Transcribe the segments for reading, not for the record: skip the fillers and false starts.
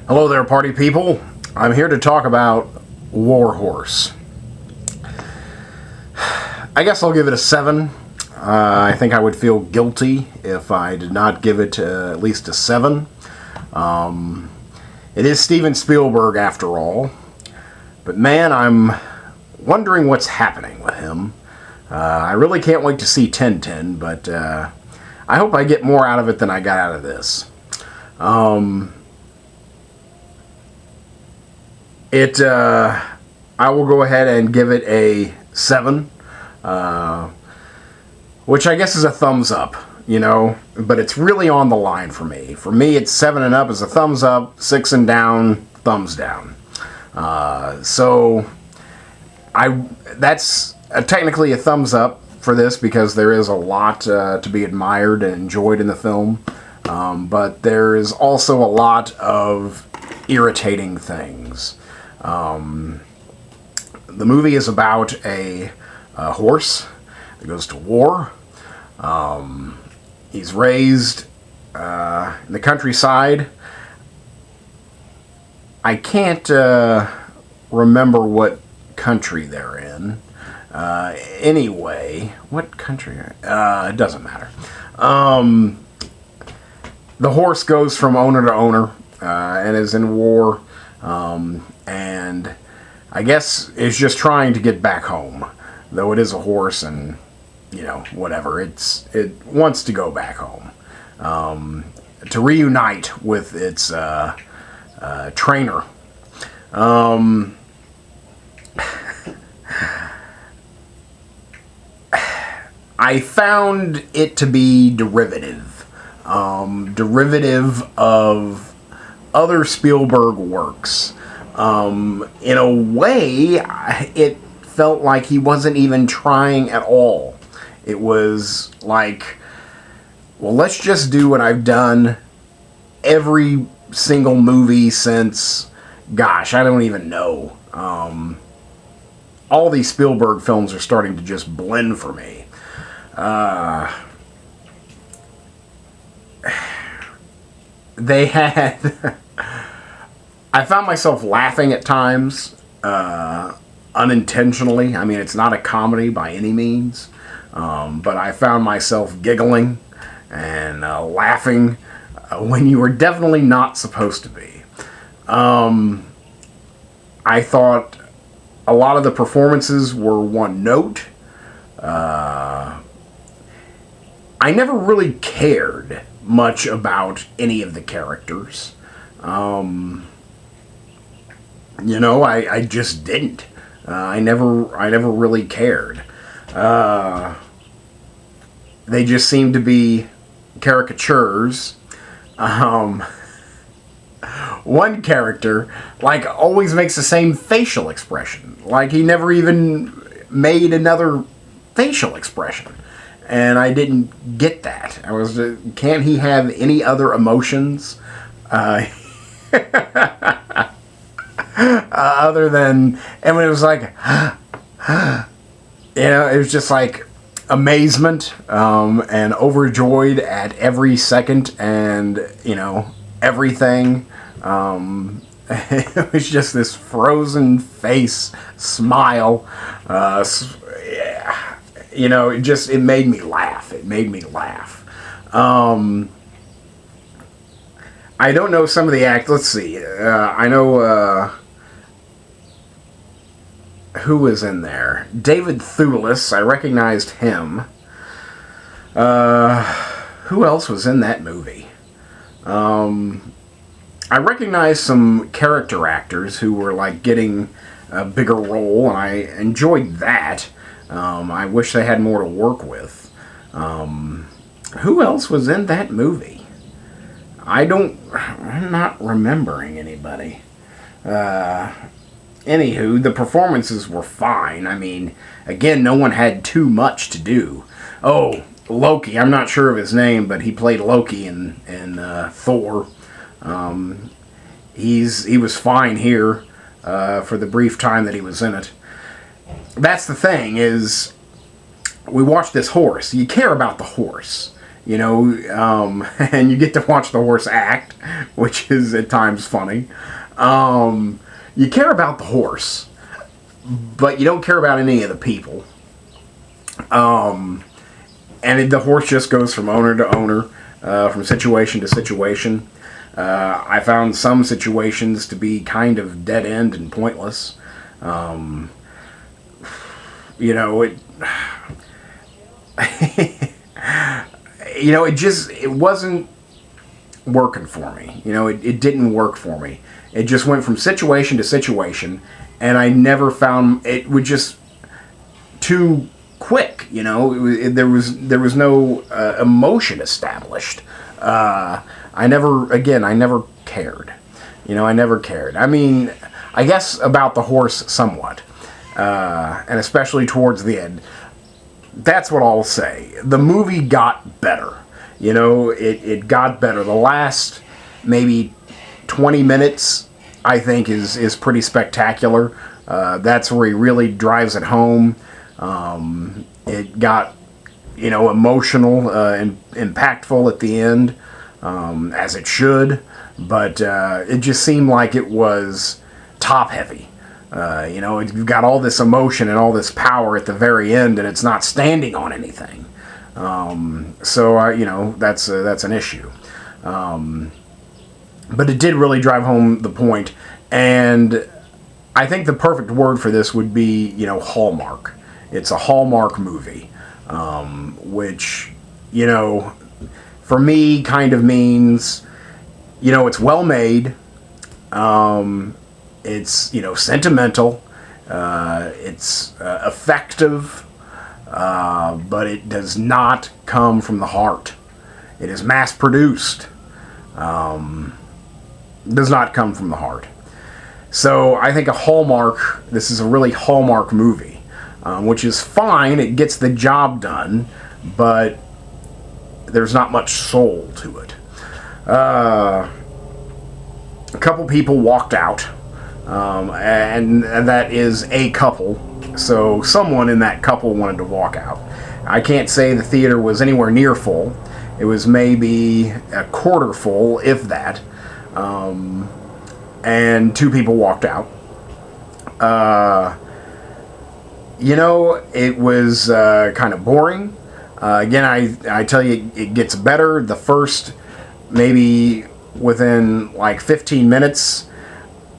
Hello there, party people. I'm here to talk about War Horse. I guess I'll give it a 7. I think I would feel guilty if I did not give it at least a 7. It is Steven Spielberg after all. But man, I'm wondering what's happening with him. I really can't wait to see 1010, but I hope I get more out of it than I got out of this. I will go ahead and give it a 7, which I guess is a thumbs up, you know, but it's really on the line for me. For me, it's 7 and up is a thumbs up, 6 and down, thumbs down. So that's technically a thumbs up for this because there is a lot to be admired and enjoyed in the film, but there is also a lot of irritating things. The movie is about a horse that goes to war. He's raised in the countryside. I can't remember what country they're in. Anyway, what country? It doesn't matter. The horse goes from owner to owner and is in war. And I guess is just trying to get back home, though it is a horse, and you know, whatever. It wants to go back home to reunite with its trainer. I found it to be derivative of other Spielberg works. In a way, it felt like he wasn't even trying at all. It was like, well, let's just do what I've done every single movie since, gosh, I don't even know. All these Spielberg films are starting to just blend for me. They had... I found myself laughing at times, unintentionally. I mean, it's not a comedy by any means, but I found myself giggling and laughing when you were definitely not supposed to be. I thought a lot of the performances were one note. I never really cared much about any of the characters. You know, I just didn't. I never really cared. They just seemed to be caricatures. One character, like, always makes the same facial expression. Like, he never even made another facial expression. And I didn't get that. I was, can't he have any other emotions? Other than, and when it was like, you know, it was just like amazement and overjoyed at every second and, you know, everything. It was just this frozen face smile. You know, it made me laugh. It made me laugh. I don't know some of the acts. Let's see. I know who was in there. David Thewlis. I recognized him. Who else was in that movie? I recognized some character actors who were like getting a bigger role, and I enjoyed that. I wish they had more to work with. Who else was in that movie? I'm not remembering anybody. Anywho, the performances were fine. I mean, again, no one had too much to do. Oh, Loki. I'm not sure of his name, but he played Loki in Thor. He was fine here for the brief time that he was in it. That's the thing, is we watch this horse. You care about the horse. you know, and you get to watch the horse act, which is at times funny. You care about the horse, but you don't care about any of the people. And the horse just goes from owner to owner, from situation to situation. I found some situations to be kind of dead end and pointless. You know, it it wasn't working for me. You know, it didn't work for me. It just went from situation to situation, and I never found it would just too quick. You know, there was no emotion established. I never cared. You know, I never cared. I mean, I guess about the horse somewhat, and especially towards the end. That's what I'll say. The movie got better. You know, it got better. The last maybe 20 minutes, I think, is pretty spectacular. That's where he really drives it home. It got, you know, emotional and impactful at the end, as it should. But it just seemed like it was top heavy. You know, you've got all this emotion and all this power at the very end, and it's not standing on anything. So you know, that's an issue. But it did really drive home the point, and I think the perfect word for this would be, you know, Hallmark. It's a Hallmark movie, which, you know, for me kind of means, you know, it's well made. It's, you know, sentimental. It's effective, but it does not come from the heart. It is mass produced. Does not come from the heart. So I think this is a really Hallmark movie, which is fine. It gets the job done, there's not much soul to it. A couple people walked out, and that is a couple. So someone in that couple wanted to walk out. I can't say the theater was anywhere near full. It was maybe a quarter full, if that. And two people walked out. You know, it was kind of boring. Again, I tell you, it gets better. The first, maybe within like 15 minutes,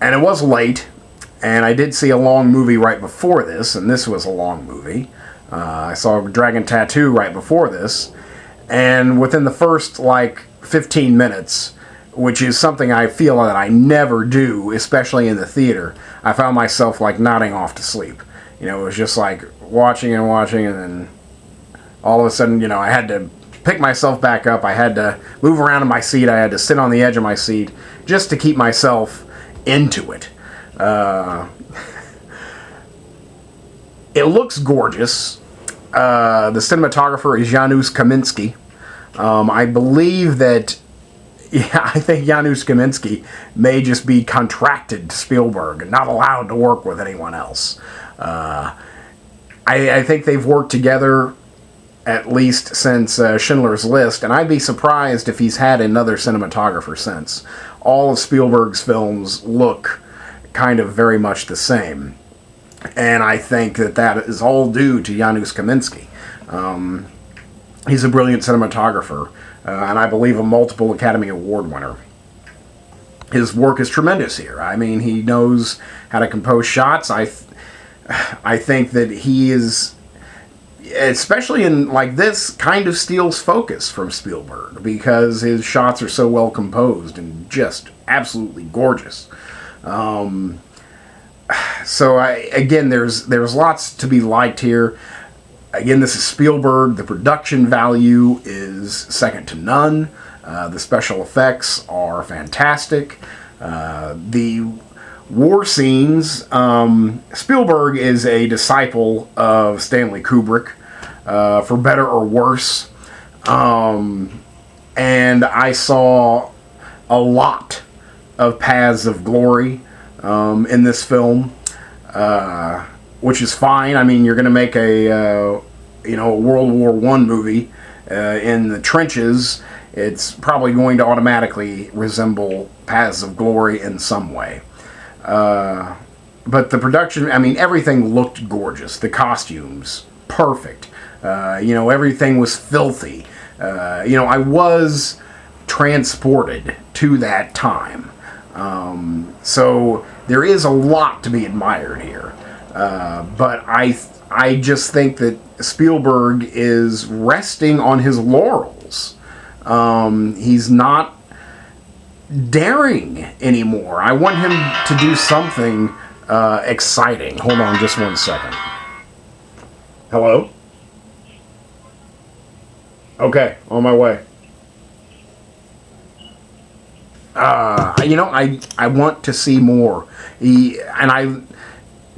and it was late, and I did see a long movie right before this, and this was a long movie. I saw Dragon Tattoo right before this, and within the first like 15 minutes, which is something I feel that I never do, especially in the theater, I found myself like nodding off to sleep. You know, it was just like watching, and then all of a sudden, you know, I had to pick myself back up. I had to move around in my seat. I had to sit on the edge of my seat just to keep myself into it. It looks gorgeous. The cinematographer is Janusz Kaminski. I believe that, I think Janusz Kaminski may just be contracted to Spielberg and not allowed to work with anyone else. I think they've worked together at least since Schindler's List, and I'd be surprised if he's had another cinematographer since. All of Spielberg's films look kind of very much the same, and I think that is all due to Janusz Kaminski. He's a brilliant cinematographer, and I believe a multiple Academy Award winner. His work is tremendous here. I mean, he knows how to compose shots. I think that he is, especially in like this, kind of steals focus from Spielberg because his shots are so well composed and just absolutely gorgeous. So again, there's lots to be liked here. Again, this is Spielberg. The production value is second to none. The special effects are fantastic. The war scenes, Spielberg is a disciple of Stanley Kubrick, for better or worse. And I saw a lot of paths of glory in this film, which is fine. I mean, you're going to make a World War I movie, in the trenches, it's probably going to automatically resemble Paths of Glory in some way. But the production, I mean, everything looked gorgeous. The costumes, perfect. Everything was filthy. I was transported to that time. So there is a lot to be admired here. But I just think that Spielberg is resting on his laurels. He's not daring anymore. I want him to do something exciting. Hold on just one second. Hello? Okay, on my way. I want to see more. I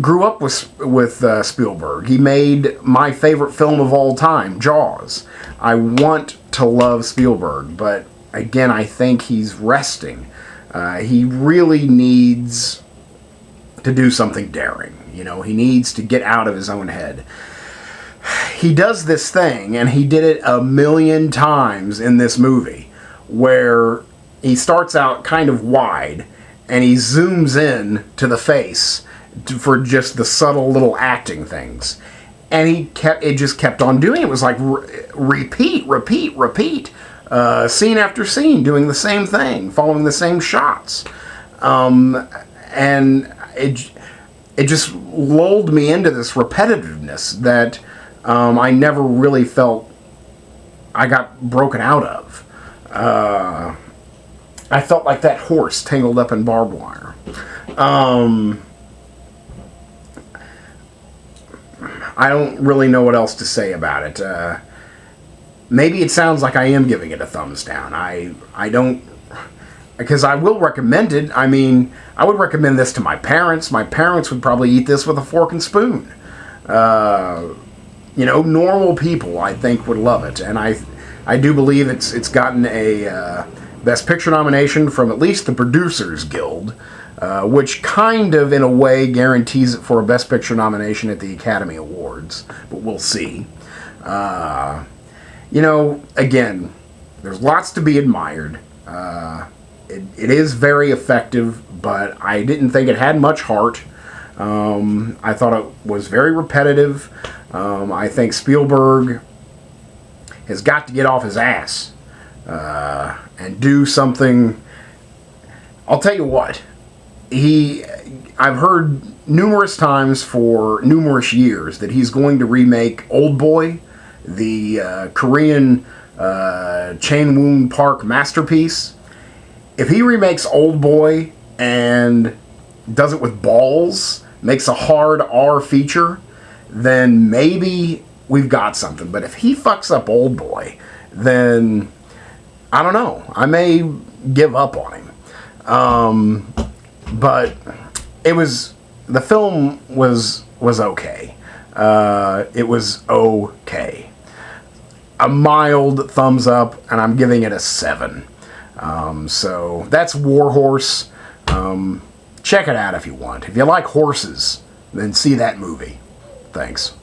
grew up with Spielberg. He made my favorite film of all time, Jaws. I want to love Spielberg, but again, I think he's resting. He really needs to do something daring. He needs to get out of his own head. He does this thing, and he did it a million times in this movie, where he starts out kind of wide, and he zooms in to the face for just the subtle little acting things. And it just kept on doing it. It was like repeat, scene after scene, doing the same thing, following the same shots. And it just lulled me into this repetitiveness that I never really felt I got broken out of. I felt like that horse tangled up in barbed wire. I don't really know what else to say about it. Maybe it sounds like I am giving it a thumbs down. I don't... Because I will recommend it. I mean, I would recommend this to my parents. My parents would probably eat this with a fork and spoon. Normal people, I think, would love it. And I do believe it's gotten a Best Picture nomination from at least the Producers Guild, which kind of, in a way, guarantees it for a Best Picture nomination at the Academy Awards. But we'll see. Again, there's lots to be admired. It is very effective, but I didn't think it had much heart. I thought it was very repetitive. I think Spielberg has got to get off his ass and do something. I'll tell you what. I've heard numerous times for numerous years that he's going to remake Old Boy, the Korean Chae-Woon Park masterpiece. If he remakes Old Boy and does it with balls, makes a hard R feature, then maybe we've got something. But if he fucks up Old Boy, then I don't know. I may give up on him. But the film was okay. It was okay. A mild thumbs up, and I'm giving it a 7. So that's Warhorse. Check it out if you want. If you like horses, then see that movie. Thanks.